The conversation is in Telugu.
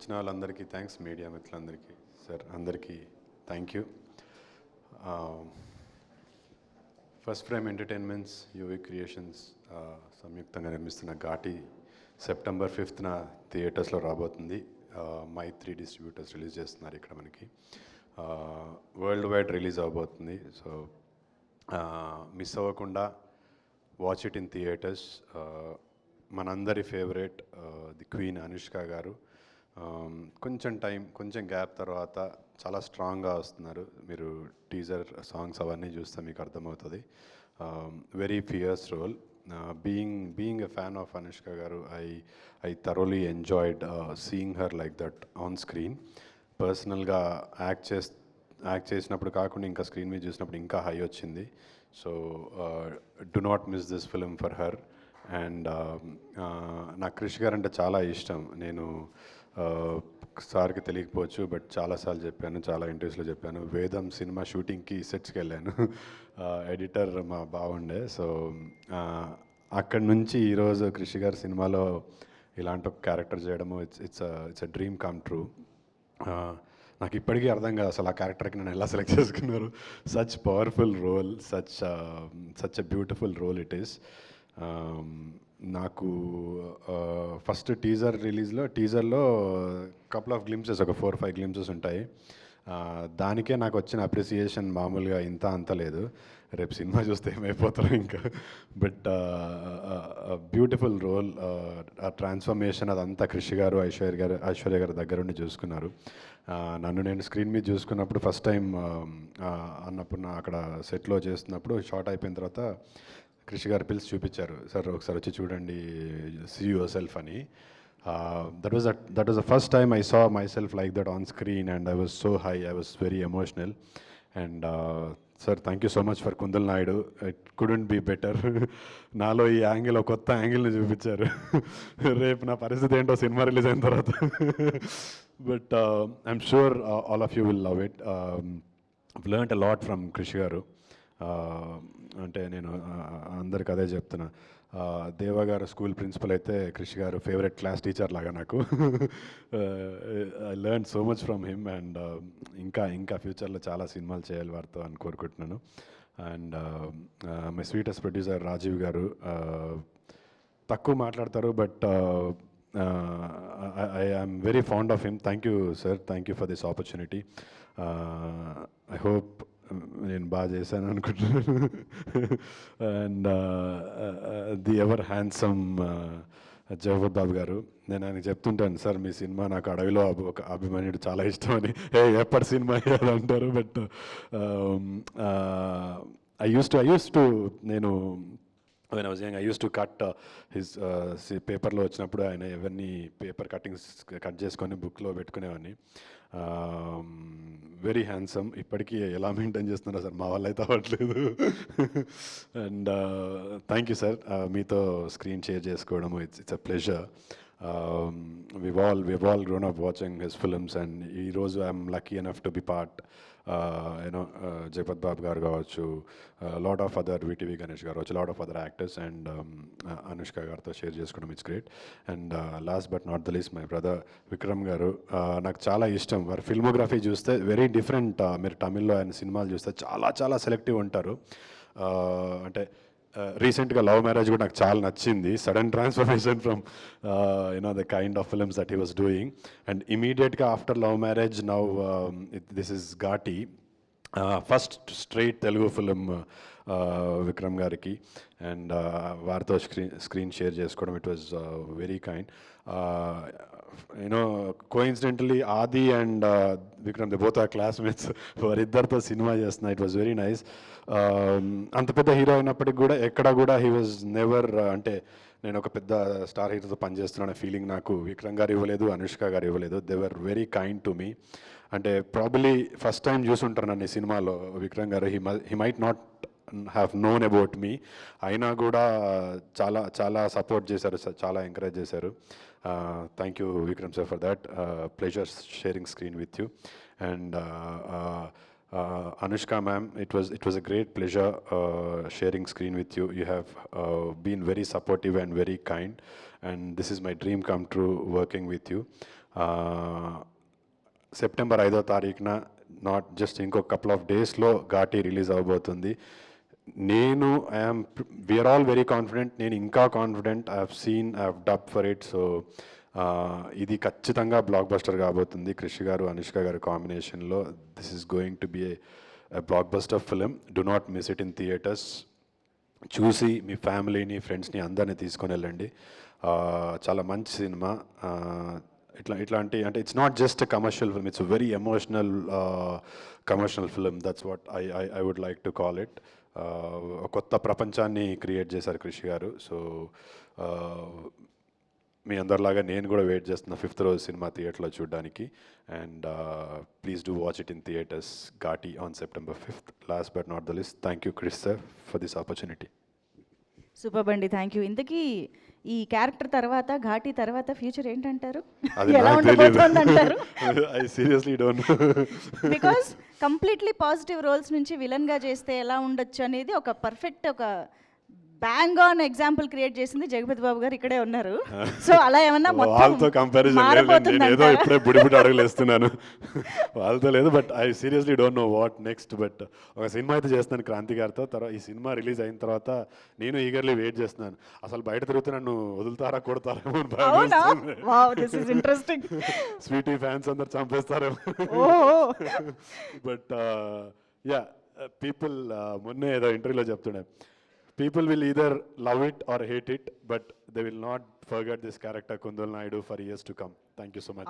వచ్చిన వాళ్ళందరికీ థ్యాంక్స్, మీడియా మిత్రులందరికీ, సార్ అందరికీ thank you. First frame entertainments, UV creations సంయుక్తంగా నిర్మిస్తున్న ఘాటి సెప్టెంబర్ 5th థియేటర్స్లో రాబోతుంది. మైత్రి డిస్ట్రిబ్యూటర్స్ రిలీజ్ చేస్తున్నారు ఇక్కడ మనకి. వరల్డ్ వైడ్ రిలీజ్ అవబోతుంది. సో మిస్ అవ్వకుండా వాచ్ ఇట్ ఇన్ థియేటర్స్. మనందరి favourite the queen Anushka garu కొంచెం గ్యాప్ తర్వాత చాలా స్ట్రాంగ్గా వస్తున్నారు. మీరు టీజర్ సాంగ్స్ అవన్నీ చూస్తే మీకు అర్థమవుతుంది. Very fierce role. Being a fan of Anushka garu, I thoroughly enjoyed seeing her like that on screen. పర్సనల్గా యాక్ట్ చేసినప్పుడు కాకుండా ఇంకా స్క్రీన్ మీద చూసినప్పుడు ఇంకా హై వచ్చింది. So do not miss this film for her. And నాకు క్రిష్ గారు అంటే చాలా ఇష్టం. నేను సార్కి తెలియకపోవచ్చు, బట్ చాలాసార్లు చెప్పాను, చాలా ఇంటర్వ్యూస్లో చెప్పాను. వేదం సినిమా షూటింగ్కి సెట్స్కి వెళ్ళాను. ఎడిటర్ మా బాగుండే. సో అక్కడి నుంచి ఈరోజు క్రిష్ గారి సినిమాలో ఇలాంటి ఒక క్యారెక్టర్ చేయడము it's a dream come true. నాకు ఇప్పటికీ అర్థం కాదు అసలు ఆ క్యారెక్టర్కి నేను ఎలా సెలెక్ట్ చేసుకున్నారు. Such powerful role, such a beautiful role it is. నాకు ఫస్ట్ టీజర్లో కపుల్ ఆఫ్ గ్లిమ్సెస్, ఒక 4-5 గ్లిమ్సెస్ ఉంటాయి. దానికే నాకు వచ్చిన అప్రిసియేషన్ మామూలుగా అంత లేదు. రేపు సినిమా చూస్తే ఏమైపోతారో ఇంకా. బట్ బ్యూటిఫుల్ రోల్, ఆ ట్రాన్స్ఫర్మేషన్ అదంతా క్రిష్ గారు, ఐశ్వర్య గారు దగ్గరుండి చూసుకున్నారు. నన్ను నేను స్క్రీన్ మీద చూసుకున్నప్పుడు ఫస్ట్ టైం అన్నప్పుడు అక్కడ సెట్లో చేస్తున్నప్పుడు షార్ట్ అయిపోయిన తర్వాత క్రిష్ గారు పిలిచి చూపించారు. సార్ ఒకసారి వచ్చి చూడండి, సీ యువర్ సెల్ఫ్ అని. That was the first time I saw myself like that on screen and I was so high, I was very emotional. And sir thank you so much for Kundal Naidu. It couldn't be better. నాలో ఈ యాంగిల్, ఒక కొత్త యాంగిల్ని చూపించారు. రేపు నా పరిస్థితి ఏంటో సినిమా రిలీజ్ అయిన తర్వాత. But I'm sure all of you will love it. Learned a lot from Krish garu. అంటే నేను అందరికి అదే చెప్తున్నా. దేవా గారు స్కూల్ ప్రిన్సిపల్ అయితే క్రిష్ గారు ఫేవరెట్ క్లాస్ టీచర్ లాగా నాకు. I learn so much from him. And ఇంకా ఫ్యూచర్లో చాలా సినిమాలు చేయాలి వారితో అని కోరుకుంటున్నాను. And my sweetest producer Rajeev garu తక్కువ మాట్లాడతారు, but I am very fond of him. Thank you sir, thank you for this opportunity. I hope నేను బాగా చేశాను అనుకుంటున్నాను. And the ever handsome Jagapathi Babu garu, నేను ఆయనకు చెప్తుంటాను, సార్ మీ సినిమా నాకు అడవిలో ఒక అభిమానుడు చాలా ఇష్టం అని. ఎప్పటి సినిమా అది అంటారు. బట్ ఐ యూస్ టు నేను when I was young, I used to cut his పేపర్లో వచ్చినప్పుడు ఆయన ఎవరిని పేపర్ కటింగ్స్ కట్ చేసుకొని బుక్లో పెట్టుకునేవాడిని. Very handsome. ఇప్పటికీ ఎలా మెయింటైన్ చేస్తున్నారో సార్, మా వాళ్ళు అయితే అవ్వట్లేదు. అండ్ థ్యాంక్ యూ సార్, మీతో స్క్రీన్ షేర్ చేసుకోవడము it's a pleasure. we've all grown up watching his films, and ఈరోజు I'm lucky enough to be part. Jagapathi Babu garu కావచ్చు, lot of other VTV Ganesh garu కావచ్చు, lot of other actors, and Anushka గారితో షేర్ చేసుకోవడం it's great. And last but not the least my brother Vikram garu. నాకు చాలా ఇష్టం వారి ఫిల్మోగ్రఫీ చూస్తే. Very different. మీరు తమిళ్లో ఆయన సినిమాలు చూస్తే చాలా సెలెక్టివ్ ఉంటారు. అంటే రీసెంట్గా లవ్ మ్యారేజ్ కూడా నాకు చాలా నచ్చింది. Sudden transformation from the kind of films that he was doing. And ఇమీడియట్గా after love marriage now this is Ghaati, first straight Telugu film Vikram గారికి. అండ్ వారితో స్క్రీన్ షేర్ చేసుకోవడం it was very kind. Coincidentally Aadi and Vikram, they both are classmates. వారిద్దరితో సినిమా చేస్తున్నా. It was very nice. అంత పెద్ద హీరో అయినప్పటికి కూడా ఎక్కడ కూడా హీ వాజ్ నెవర్, అంటే నేను ఒక పెద్ద స్టార్ హీరోతో పనిచేస్తున్నాను ఫీలింగ్ నాకు విక్రమ్ గారు ఇవ్వలేదు, అనుష్క గారు ఇవ్వలేదు. They were very kind to me. అంటే ప్రాబబ్లీ ఫస్ట్ టైం చూసుంటారు నన్ను ఈ సినిమాలో విక్రమ్ గారు. He might not have known about me, అయినా కూడా చాలా సపోర్ట్ చేశారు, చాలా ఎంకరేజ్ చేశారు. Thank you Vikram sir for that. Pleasure sharing screen with you. And Anushka ma'am, it was a great pleasure sharing screen with you. You have been very supportive and very kind, and this is my dream come true working with you. September 5వ తారీఖున నాట్ జస్ట్ ఇంకో కపుల్ ఆఫ్ డేస్లో ఘాటి రిలీజ్ అవబోతుంది. నేను I'm we're all very confident, నేను ఇంకా confident. I have dub for it. So ఇది ఖచ్చితంగా బ్లాక్ బస్టర్ కాబోతుంది. కృషి గారు అనుష్క గారు కాంబినేషన్లో this is going to be A block buster film. Do not miss it in theatres. చూసి మీ ఫ్యామిలీని ఫ్రెండ్స్ని అందరినీ తీసుకొని వెళ్ళండి. చాలా మంచి సినిమా. ఇట్లాంటి అంటే it's not just commercial film, it's very emotional commercial film. That's what I would like to call it. కొత్త ప్రపంచాన్ని క్రియేట్ చేశారు కృషి గారు. సో మీ అందరిలాగా నేను కూడా వెయిట్ చేస్తున్నా 5th రోజు సినిమా థియేటర్లో చూడడానికి. And please do watch it in theatres. Ghaati on September 5th. Last but not the least, thank you Krish sir for this opportunity. Super బండి, థ్యాంక్ యూ. ఇంతకీ ఈ క్యారెక్టర్ తర్వాత ఘాటి తర్వాత ఫ్యూచర్ ఏంటంటారు? అది ఎలా నాకు ఉండబోతుంది అంటారు? I seriously don't know. Because completely positive roles నుంచి విలన్గా చేస్తే ఎలా ఉండొచ్చు అనేది ఒక పర్ఫెక్ట్ ఒక బ్యాంగ్ ఆన్ ఎగ్జాంపుల్ క్రియేట్ చేసింది జగపతి బాబు గారు ఇక్కడే ఉన్నారు. సో అలా ఏమన్నా వాళ్ళతో కంపారిజన్ ఏదో ఇప్పుడే బుడిబుడి అడుగులు వేస్తున్నాను. వాళ్ళతో లేదు, but I seriously don't know what next. But ఒక సినిమా అయితే చేస్తున్నాను క్రాంతి గారితో. తర్వాత ఈ సినిమా రిలీజ్ అయిన తర్వాత నేను ఈగర్లీ వెయిట్ చేస్తున్నాను. అసలు బయట తిరుగుతూ నన్ను వదులుతారా కొడతారేమో ఇంట్రెస్టింగ్. స్వీటీ ఫ్యాన్స్ అందరు చంపేస్తారేమో. బట్ యా పీపుల్ మొన్నే ఏదో ఇంటర్వ్యూలో చెప్తుండే, people will either love it or hate it, but they will not forget this character Kundal Naidu for years to come. Thank you so much.